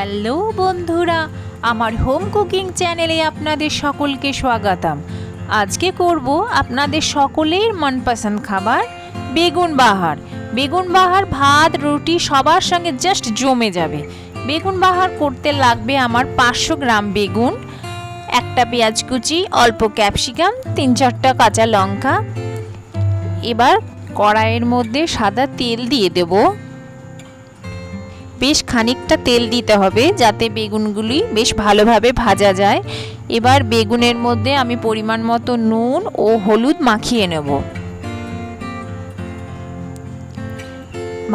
Hello বন্ধুরা, আমার home cooking চ্যানেলে আপনাদের সকলকে স্বাগতম। আজকে করব আপনাদের সকলের মনপসন্দ খাবার বেগুন বাহার। বেগুন বাহার ভাত রুটি সবার সঙ্গে জাস্ট জমে যাবে। বেগুন বাহার করতে লাগবে আমার 500 গ্রাম বেগুন, একটা পেঁয়াজ কুচি, অল্প ক্যাপসিকাম, 3-4টা কাঁচা লঙ্কা। এবার কড়াইয়ের মধ্যে সাদা তেল দিয়ে দেব। বেশ খানিকটা তেল দিতে হবে যাতে বেগুনগুলি বেশ ভালোভাবে ভাজা যায়। এবার বেগুনের মধ্যে আমি পরিমাণ মতো নুন ও হলুদ মাখিয়ে নেব।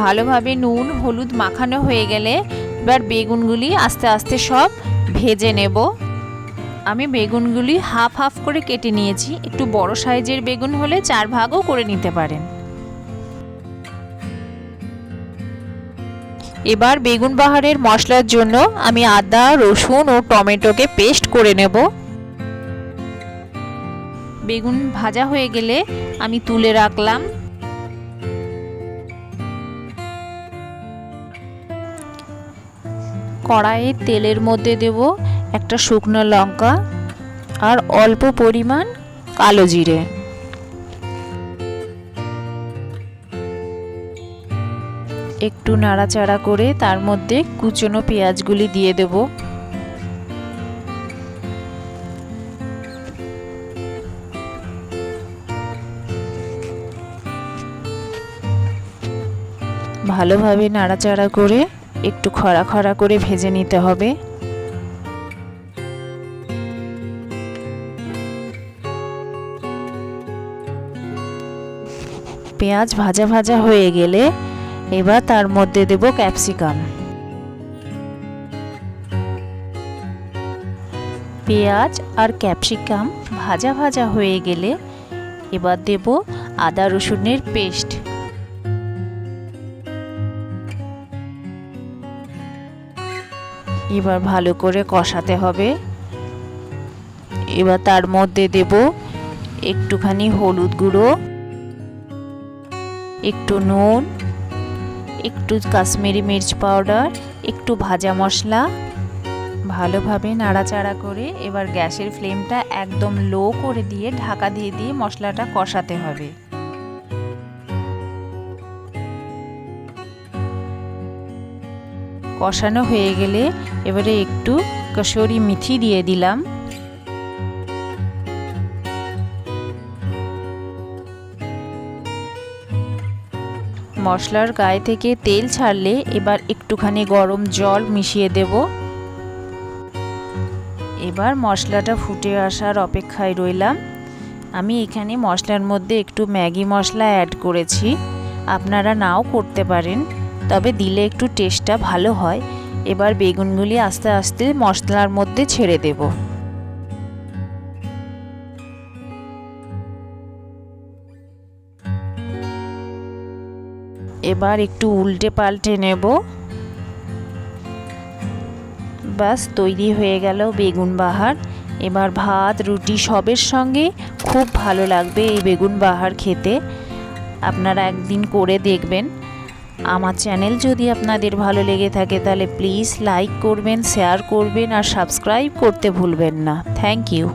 ভালোভাবে নুন হলুদ মাখানো হয়ে গেলে এবার বেগুনগুলি আস্তে আস্তে সব ভেজে নেব। আমি বেগুনগুলি হাফ হাফ করে কেটে নিয়েছি। একটু বড় সাইজের বেগুন হলে 4 ভাগও করে নিতে পারেন। এবার বেগুন বাহারের মশলার জন্য আমি আদা রসুন ও টমেটোকে পেস্ট করে নেব। বেগুন ভাজা হয়ে গেলে আমি তুলে রাখলাম। কড়াইয়ে তেলের মধ্যে দেব একটা শুকনো লঙ্কা আর অল্প পরিমাণ কালো জিরে। একটু নাড়াচাড়া করে তার মধ্যে কুচনো পেঁয়াজগুলি দিয়ে দেব। ভালোভাবে নাড়াচাড়া করে একটু খরা খরা করে ভেজে নিতে হবে। পেঁয়াজ ভাজা ভাজা হয়ে গেলে এবার তার মধ্যে দেব ক্যাপসিকাম। পেঁয়াজ আর ক্যাপসিকাম ভাজা ভাজা হয়ে গেলে এবার দেব আদা রসুনের পেস্ট। এবার ভালো করে কষাতে হবে। এবার তার মধ্যে দেব একটুখানি হলুদ গুঁড়ো, একটু নুন, একটু কাশ্মীরি মির্চ পাউডার, একটু ভাজা মশলা। ভালোভাবে নাড়াচাড়া করে এবার গ্যাসের ফ্লেমটা একদম লো করে দিয়ে ঢাকা দিয়ে দিয়ে মশলাটা কষাতে হবে। কষানো হয়ে গেলে এবারে একটু কসুরি মেথি দিয়ে দিলাম। মশলার গায়ে থেকে তেল ছাড়লে এবার একটুখানি গরম জল মিশিয়ে দেব। এবার মশলাটা ফুটে আসার অপেক্ষায় রইলাম। আমি এখানে মশলার মধ্যে একটু ম্যাগি মশলা অ্যাড করেছি, আপনারা নাও করতে পারেন, তবে দিলে একটু টেস্টটা ভালো হয়। এবার বেগুনগুলি আস্তে আস্তে মশলার মধ্যে ছেড়ে দেব। এবার একটু উল্টে পাল্টে নেব। বাস তৈরি হয়ে গেল বেগুন বাহার। এবার ভাত রুটি সবের সঙ্গে খুব ভালো লাগবে এই বেগুন বাহার খেতে। আপনারা একদিন করে দেখবেন। আমার চ্যানেল যদি আপনাদের ভালো লেগে থাকে তাহলে প্লিজ লাইক করবেন, শেয়ার করবেন আর সাবস্ক্রাইব করতে ভুলবেন না। Thank you.